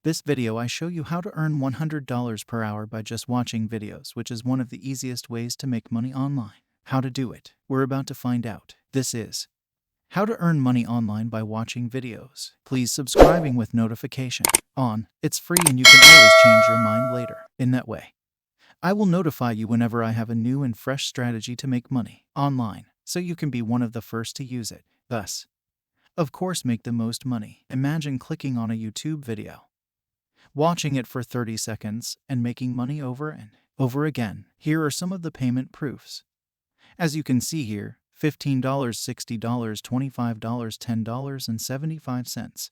This video I show you how to earn $100 per hour by just watching videos, which is one of the easiest ways to make money online. How to do it? We're about to find out. This is how to earn money online by watching videos. Please subscribing with notification on. It's free and you can always change your mind later. In that way, I will notify you whenever I have a new and fresh strategy to make money online, so you can be one of the first to use it. Thus, of course, make the most money. Imagine clicking on a YouTube video, watching it for 30 seconds, and making money over and over again. Here are some of the payment proofs. As you can see here, $15, $60, $25, $10, and 75 cents.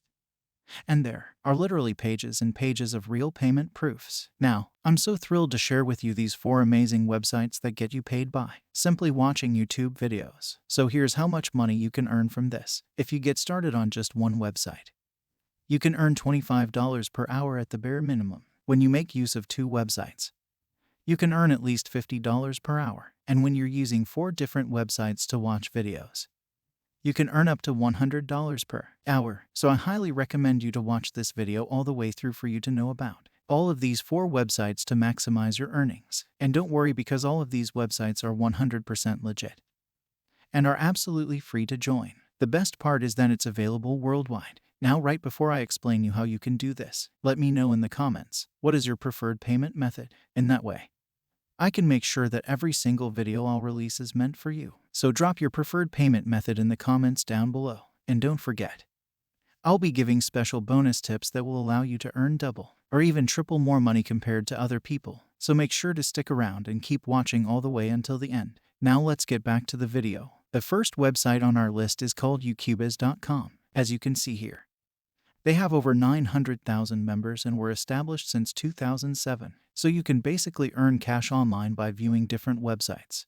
And there are literally pages and pages of real payment proofs. Now, I'm so thrilled to share with you these 4 amazing websites that get you paid by simply watching YouTube videos. So here's how much money you can earn from this. If you get started on just one website, you can earn $25 per hour at the bare minimum. When you make use of 2 websites, you can earn at least $50 per hour. And when you're using 4 different websites to watch videos, you can earn up to $100 per hour. So I highly recommend you to watch this video all the way through for you to know about all of these 4 websites to maximize your earnings. And don't worry, because all of these websites are 100% legit and are absolutely free to join. The best part is that it's available worldwide. Now, right before I explain you how you can do this, let me know in the comments, what is your preferred payment method? In that way, I can make sure that every single video I'll release is meant for you. So drop your preferred payment method in the comments down below. And don't forget, I'll be giving special bonus tips that will allow you to earn double or even triple more money compared to other people. So make sure to stick around and keep watching all the way until the end. Now let's get back to the video. The first website on our list is called Ucubis.com. As you can see here, they have over 900,000 members and were established since 2007. So you can basically earn cash online by viewing different websites,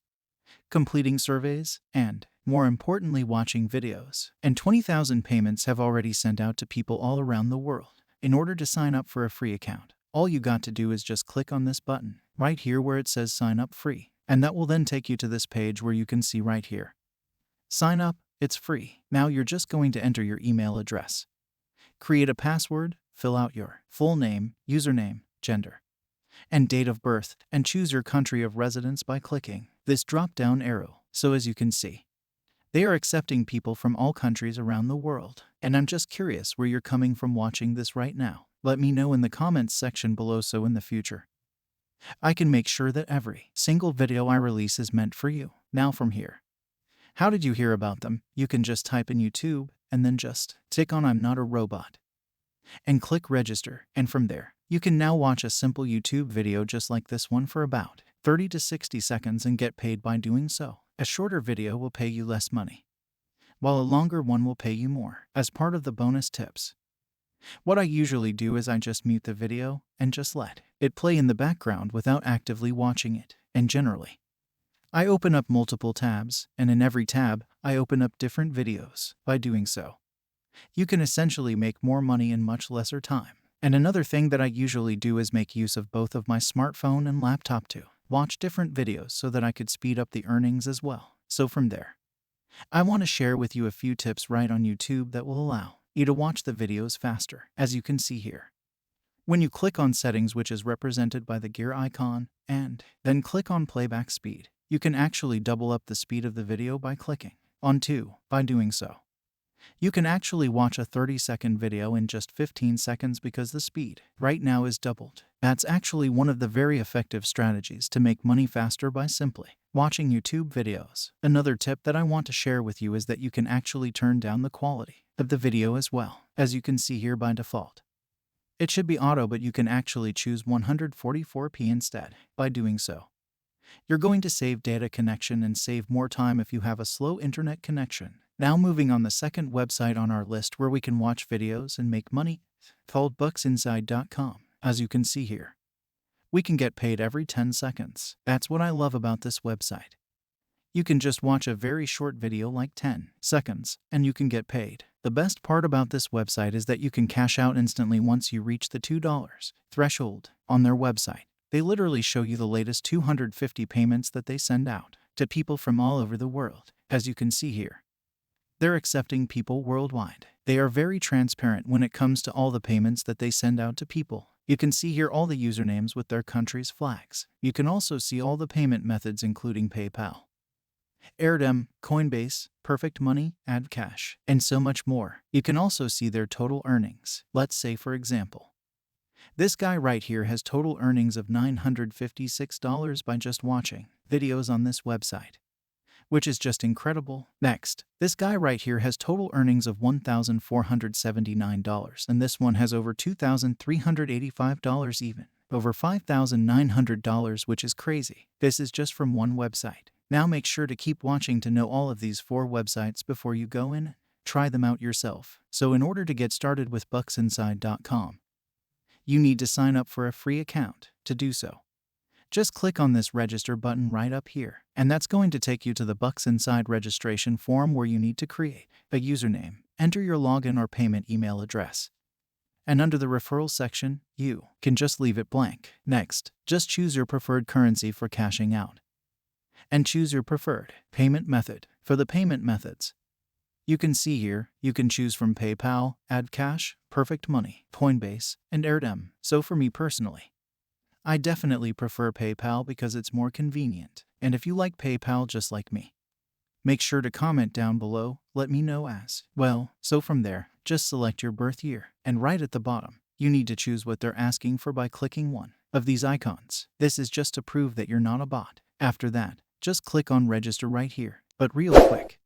completing surveys, and, more importantly, watching videos. And 20,000 payments have already sent out to people all around the world. In order to sign up for a free account, all you got to do is just click on this button right here where it says sign up free. And that will then take you to this page where you can see right here, sign up, it's free. Now you're just going to enter your email address, create a password, fill out your full name, username, gender, and date of birth, and choose your country of residence by clicking this drop-down arrow. So as you can see, they are accepting people from all countries around the world. And I'm just curious where you're coming from watching this right now. Let me know in the comments section below so in the future, I can make sure that every single video I release is meant for you. Now from here, how did you hear about them? You can just type in YouTube and then just tick on I'm not a robot and click register. And from there, you can now watch a simple YouTube video just like this one for about 30 to 60 seconds and get paid by doing so. A shorter video will pay you less money, while a longer one will pay you more. As part of the bonus tips, what I usually do is I just mute the video and just let it play in the background without actively watching it. And generally, I open up multiple tabs, and in every tab, I open up different videos. By doing so, you can essentially make more money in much lesser time. And another thing that I usually do is make use of both of my smartphone and laptop to watch different videos so that I could speed up the earnings as well. So from there, I want to share with you a few tips right on YouTube that will allow you to watch the videos faster. As you can see here, when you click on settings, which is represented by the gear icon, and then click on playback speed, you can actually double up the speed of the video by clicking on 2. By doing so, you can actually watch a 30-second video in just 15 seconds because the speed right now is doubled. That's actually one of the very effective strategies to make money faster by simply watching YouTube videos. Another tip that I want to share with you is that you can actually turn down the quality of the video as well. As you can see here, by default, it should be auto, but you can actually choose 144p instead. By doing so, you're going to save data connection and save more time if you have a slow internet connection. Now moving on, the second website on our list where we can watch videos and make money, called BucksInside.com. As you can see here, we can get paid every 10 seconds. That's what I love about this website. You can just watch a very short video like 10 seconds and you can get paid. The best part about this website is that you can cash out instantly once you reach the $2 threshold on their website. They literally show you the latest 250 payments that they send out to people from all over the world. As you can see here, they're accepting people worldwide. They are very transparent when it comes to all the payments that they send out to people. You can see here all the usernames with their country's flags. You can also see all the payment methods including PayPal, Irazu, Coinbase, Perfect Money, Cash, and so much more. You can also see their total earnings. Let's say, for example, this guy right here has total earnings of $956 by just watching videos on this website, which is just incredible. Next, this guy right here has total earnings of $1,479, and this one has over $2,385 even, over $5,900, which is crazy. This is just from one website. Now make sure to keep watching to know all of these 4 websites before you go in. Try them out yourself. So in order to get started with BucksInside.com, you need to sign up for a free account. To do so, just click on this register button right up here, and that's going to take you to the BucksInside registration form where you need to create a username, enter your login or payment email address, and under the referral section, you can just leave it blank. Next, just choose your preferred currency for cashing out, and choose your preferred payment method. For the payment methods, you can see here, you can choose from PayPal, Cash, Perfect Money, Coinbase, and Irazu. So for me personally, I definitely prefer PayPal because it's more convenient. And if you like PayPal just like me, make sure to comment down below, let me know as well. So from there, just select your birth year, and right at the bottom, you need to choose what they're asking for by clicking one of these icons. This is just to prove that you're not a bot. After that, just click on register right here. But real quick,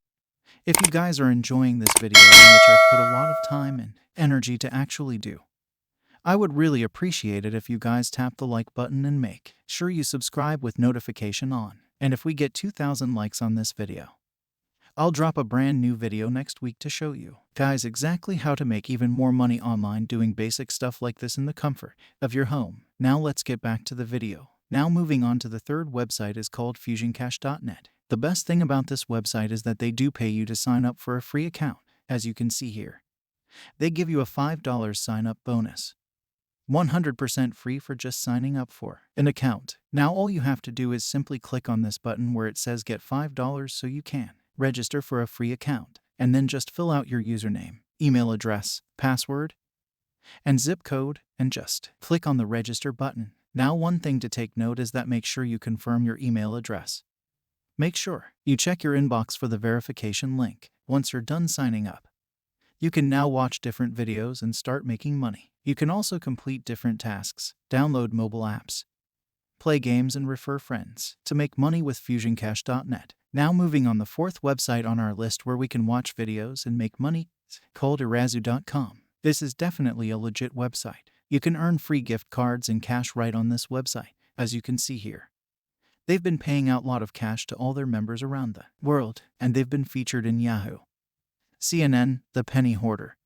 if you guys are enjoying this video, in which I've put a lot of time and energy to actually do, I would really appreciate it if you guys tap the like button and make sure you subscribe with notification on. And if we get 2,000 likes on this video, I'll drop a brand new video next week to show you guys exactly how to make even more money online doing basic stuff like this in the comfort of your home. Now let's get back to the video. Now moving on to the third website is called FusionCash.net. The best thing about this website is that they do pay you to sign up for a free account. As you can see here, they give you a $5 sign-up bonus. 100% free for just signing up for an account. Now all you have to do is simply click on this button where it says get $5 so you can register for a free account, and then just fill out your username, email address, password, and zip code, and just click on the register button. Now one thing to take note is that make sure you confirm your email address. Make sure you check your inbox for the verification link. Once you're done signing up, you can now watch different videos and start making money. You can also complete different tasks, download mobile apps, play games, and refer friends to make money with FusionCash.net. Now moving on the fourth website on our list where we can watch videos and make money, called Irazu.com. This is definitely a legit website. You can earn free gift cards and cash right on this website. As you can see here, they've been paying out a lot of cash to all their members around the world, and they've been featured in Yahoo, CNN, The Penny Hoarder,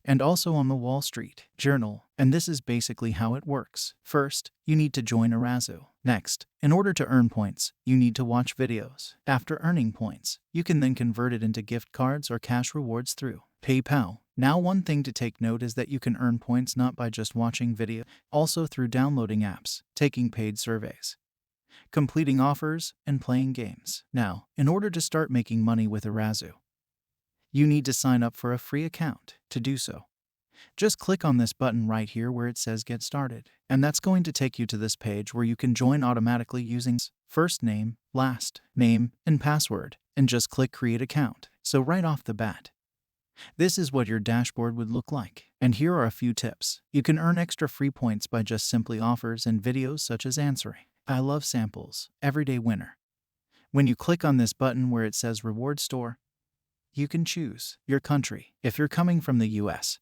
and also on the Wall Street Journal. And this is basically how it works. First, you need to join Irazu. Next, in order to earn points, you need to watch videos. After earning points, you can then convert it into gift cards or cash rewards through PayPal. Now one thing to take note is that you can earn points not by just watching video, also through downloading apps, taking paid surveys, completing offers, and playing games. Now, in order to start making money with Irazu, you need to sign up for a free account. To do so, just click on this button right here where it says get started, and that's going to take you to this page where you can join automatically using first name, last name, and password, and just click create account. So right off the bat, this is what your dashboard would look like. And here are a few tips. You can earn extra free points by just simply offers and videos such as answering I love samples, everyday winner. When you click on this button where it says reward store, you can choose your country. If you're coming from the US,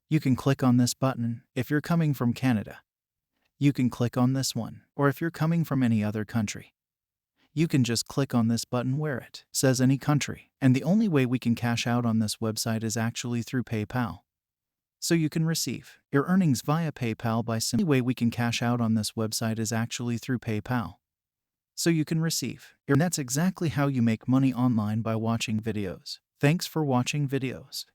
you can click on this button. If you're coming from Canada, you can click on this one. Or if you're coming from any other country, you can just click on this button where it says any country. And the only way we can cash out on this website is actually through PayPal. So you can receive your earnings via PayPal by simply way we can cash out on this website is actually through PayPal. So you can receive your, and that's exactly how you make money online by watching videos. Thanks for watching videos.